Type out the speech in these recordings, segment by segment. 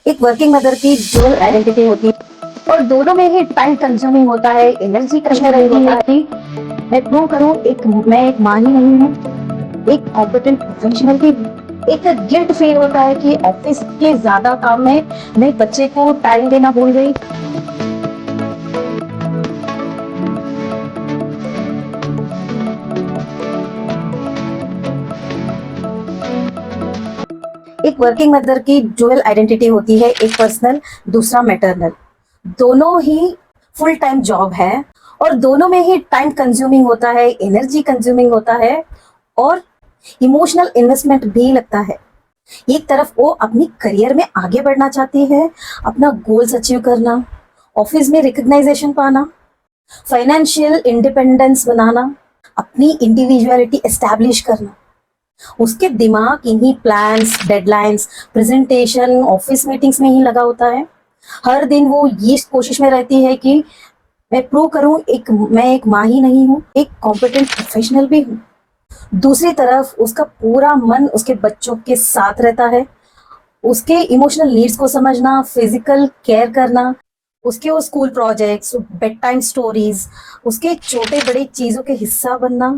एक working mother की dual identity होती है और दोनों में ही टाइम कंज्यूमिंग होता है, एनर्जी कंज्यूमिंग रहती है कि मैं प्रूव करूं मैं एक माँ ही नहीं हूँ, एक कॉम्पिटेंट प्रोफेशनल भी हूँ। एक गिल्ट फील होता है कि ऑफिस के ज्यादा काम में मैं बच्चे को टाइम देना भूल गई। एक वर्किंग मदर की डुअल आइडेंटिटी होती है, एक पर्सनल, दूसरा मैटरनल। दोनों ही फुल टाइम जॉब है और दोनों में ही टाइम कंज्यूमिंग होता है, एनर्जी कंज्यूमिंग होता है और इमोशनल इन्वेस्टमेंट भी लगता है। एक तरफ वो अपनी करियर में आगे बढ़ना चाहती है, अपना गोल्स अचीव करना, ऑफिस में रिकग्नाइजेशन पाना, फाइनेंशियल इंडिपेंडेंस बनाना, अपनी इंडिविजुअलिटी एस्टैब्लिश करना। उसके दिमाग इन्हीं plans, deadlines, presentation, office meetings में ही लगा होता है। हर दिन वो ये कोशिश में रहती है कि मैं प्रूव करूं मैं एक माँ ही नहीं हूँ, एक कॉम्पिटेंट प्रोफेशनल भी हूँ। दूसरी तरफ उसका पूरा मन उसके बच्चों के साथ रहता है, उसके इमोशनल नीड्स को समझना, फिजिकल केयर करना, उसके वो school projects, bed time stories, उसके छोटे बड़े चीजों के हिस्सा बनना।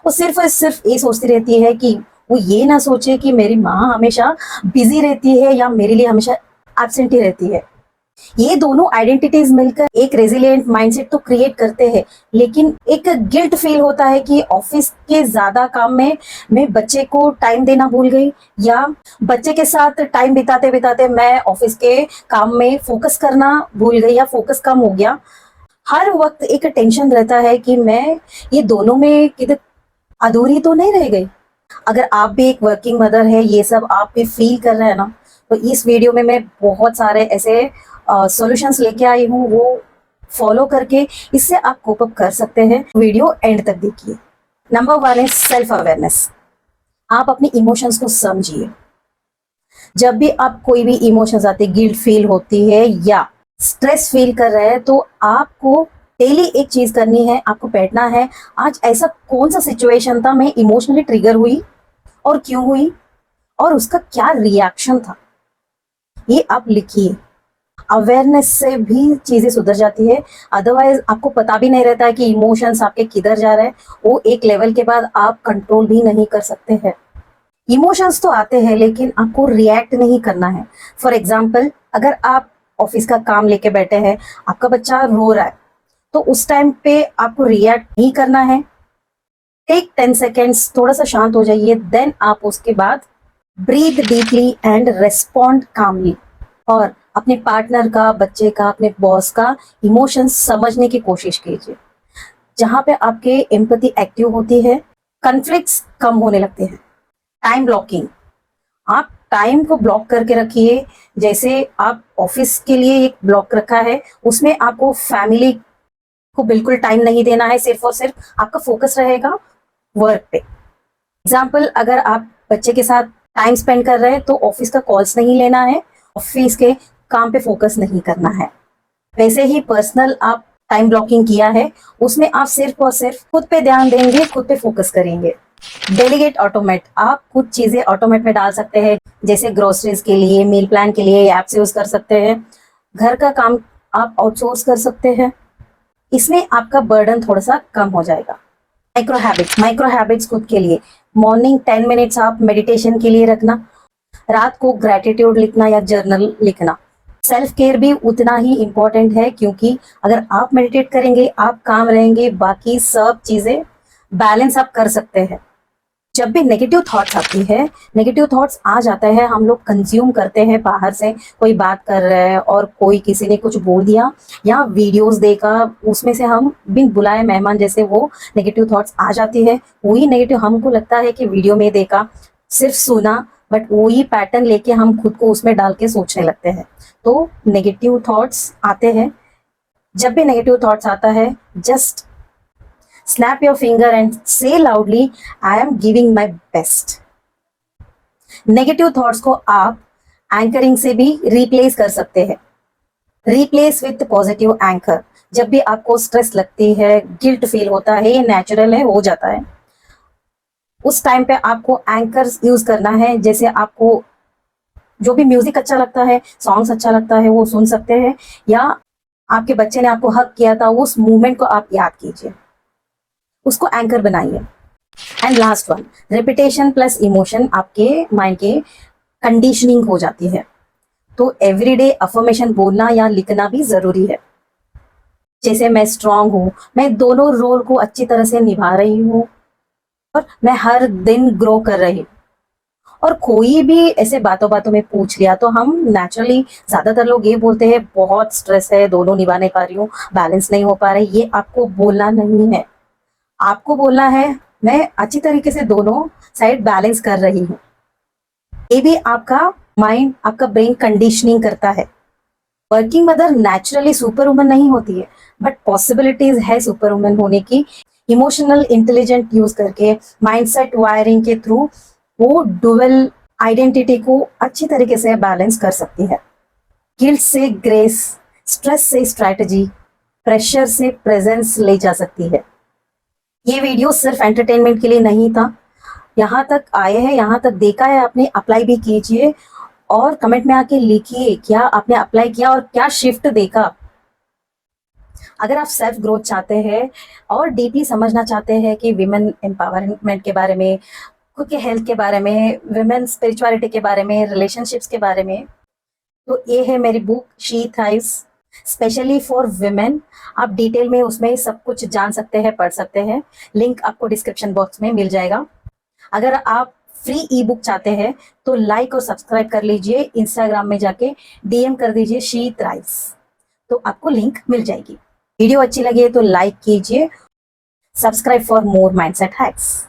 वो सिर्फ और सिर्फ ये सोचती रहती है कि वो ये ना सोचे कि मेरी माँ हमेशा बिजी रहती है या मेरे लिए हमेशा एब्सेंट ही रहती है। ये दोनों आइडेंटिटीज मिलकर एक रेजिलिएंट माइंडसेट तो क्रिएट करते हैं, लेकिन एक गिल्ट फील होता है कि ऑफिस के ज्यादा काम में मैं बच्चे को टाइम देना भूल गई, या बच्चे के साथ टाइम बिताते बिताते मैं ऑफिस के काम में फोकस करना भूल गई या फोकस कम हो गया। हर वक्त एक टेंशन रहता है कि मैं ये दोनों में किधर अधूरी तो नहीं रह गई। अगर आप भी एक वर्किंग मदर है, ये सब आप भी फील कर रहे हैं ना, तो इस वीडियो में मैं बहुत सारे ऐसे सॉल्यूशंस लेके आई हूँ, वो फॉलो करके इससे आप कोप अप कर सकते हैं। वीडियो एंड तक देखिए। नंबर 1 है सेल्फ अवेयरनेस। आप अपने इमोशंस को समझिए। जब भी आप कोई भी इमोशंस आते, गिल्ट फील होती है या स्ट्रेस फील कर रहे हैं, तो आपको डेली एक चीज करनी है, आपको बैठना है, आज ऐसा कौन सा सिचुएशन था मैं इमोशनली ट्रिगर हुई और क्यों हुई और उसका क्या रिएक्शन था, ये आप लिखिए। अवेयरनेस से भी चीजें सुधर जाती है। अदरवाइज आपको पता भी नहीं रहता है कि इमोशंस आपके किधर जा रहे हैं। वो एक लेवल के बाद आप कंट्रोल भी नहीं कर सकते हैं। इमोशंस तो आते हैं लेकिन आपको रिएक्ट नहीं करना है। फॉर एग्जाम्पल, अगर आप ऑफिस का काम लेके बैठे हैं, आपका बच्चा रो रहा है, तो उस टाइम पे आपको रिएक्ट नहीं करना है। टेक 10 सेकेंड्स, थोड़ा सा शांत हो जाइए, देन आप उसके बाद ब्रीथ डीपली एंड रेस्पॉन्ड कामली। और अपने पार्टनर का, बच्चे का, अपने बॉस का इमोशंस समझने की कोशिश कीजिए। जहां पे आपके एम्पैथी एक्टिव होती है, कॉन्फ्लिक्ट्स कम होने लगते हैं। टाइम ब्लॉकिंग, आप टाइम को ब्लॉक करके रखिए। जैसे आप ऑफिस के लिए एक ब्लॉक रखा है, उसमें आपको फैमिली को बिल्कुल टाइम नहीं देना है, सिर्फ और सिर्फ आपका फोकस रहेगा वर्क पे। एग्जाम्पल, अगर आप बच्चे के साथ टाइम स्पेंड कर रहे हैं तो ऑफिस का कॉल्स नहीं लेना है, ऑफिस के काम पे फोकस नहीं करना है। वैसे ही पर्सनल आप टाइम ब्लॉकिंग किया है, उसमें आप सिर्फ और सिर्फ खुद पे ध्यान देंगे, खुद पे फोकस करेंगे। डेलीगेट ऑटोमेट, आप कुछ चीजें ऑटोमेट में डाल सकते हैं, जैसे ग्रोसरीज के लिए, मील प्लान के लिए ऐप्स यूज कर सकते हैं। घर का काम आप आउटसोर्स कर सकते हैं, इसमें आपका बर्डन थोड़ा सा कम हो जाएगा। माइक्रो हैबिट्स खुद के लिए, मॉर्निंग 10 मिनट्स आप मेडिटेशन के लिए रखना, रात को ग्रेटिट्यूड लिखना या जर्नल लिखना। सेल्फ केयर भी उतना ही इम्पोर्टेंट है, क्योंकि अगर आप मेडिटेट करेंगे, आप काम रहेंगे, बाकी सब चीजें बैलेंस आप कर सकते हैं। जब भी नेगेटिव थॉट्स आती है, नेगेटिव थॉट्स आ जाते हैं, हम लोग कंज्यूम करते हैं, बाहर से कोई बात कर रहा है और कोई किसी ने कुछ बोल दिया या वीडियोस देखा, उसमें से हम बिन बुलाए मेहमान जैसे वो नेगेटिव थॉट्स आ जाती है। वही नेगेटिव हमको लगता है कि वीडियो में देखा, सिर्फ सुना, बट वही पैटर्न लेके हम खुद को उसमें डाल के सोचने लगते हैं, तो नेगेटिव थॉट्स आते हैं। जब भी नेगेटिव थॉट्स आता है, just snap your finger and say loudly, I am giving my best. Negative thoughts को आप एंकरिंग से भी रिप्लेस कर सकते हैं। Replace with positive anchor. जब भी आपको स्ट्रेस लगती है, गिल्ट फील होता है, ये नेचुरल है, हो जाता है, उस टाइम पे आपको एंकर यूज करना है। जैसे आपको जो भी म्यूजिक अच्छा लगता है, सॉन्ग्स अच्छा लगता है, वो सुन सकते हैं, या आपके बच्चे ने आपको हक किया था उस मोमेंट को आप याद कीजिए, उसको एंकर बनाइए। And last one, repetition plus emotion आपके माइंड के कंडीशनिंग हो जाती है। तो एवरीडे अफर्मेशन बोलना या लिखना भी जरूरी है, जैसे मैं स्ट्रांग हूँ, मैं दोनों रोल को अच्छी तरह से निभा रही हूँ, और मैं हर दिन ग्रो कर रही हूँ। और कोई भी ऐसे बातों बातों में पूछ लिया तो हम नेचुरली, ज्यादातर लोग ये बोलते हैं बहुत स्ट्रेस है, दोनों निभा नहीं पा रही हूँ, बैलेंस नहीं हो पा रहा है। ये आपको बोलना नहीं है, आपको बोलना है मैं अच्छी तरीके से दोनों साइड बैलेंस कर रही हूँ। ये भी आपका माइंड, आपका ब्रेन कंडीशनिंग करता है। Working mother naturally super woman नहीं होती है, बट पॉसिबिलिटीज है सुपर वुमन होने की। इमोशनल इंटेलिजेंट यूज करके, माइंडसेट वायरिंग के थ्रू वो डुअल आइडेंटिटी को अच्छी तरीके से बैलेंस कर सकती है। गिल्ट से ग्रेस, स्ट्रेस से स्ट्रैटेजी, प्रेशर से प्रेजेंस ले जा सकती है। ये वीडियो सिर्फ एंटरटेनमेंट के लिए नहीं था। यहाँ तक आए हैं, यहाँ तक देखा है आपने, अप्लाई भी कीजिए और कमेंट में आके लिखिए क्या आपने अप्लाई किया और क्या शिफ्ट देखा। अगर आप सेल्फ ग्रोथ चाहते हैं और डीपली समझना चाहते हैं कि विमेन एम्पावरमेंट के बारे में, खुद के हेल्थ के बारे में, विमेन स्पिरिचुअलिटी के बारे में, रिलेशनशिप्स के बारे में, तो ये है मेरी book she thrives, specially for women. आप डिटेल में उसमें सब कुछ जान सकते हैं, पढ़ सकते हैं। लिंक आपको डिस्क्रिप्शन बॉक्स में मिल जाएगा। अगर आप फ्री ई बुक चाहते हैं तो लाइक और सब्सक्राइब कर लीजिए, इंस्टाग्राम में जाके डीएम कर दीजिए शी थ्राइव्स, तो आपको लिंक मिल जाएगी। वीडियो अच्छी लगी तो लाइक कीजिए, subscribe for more mindset hacks.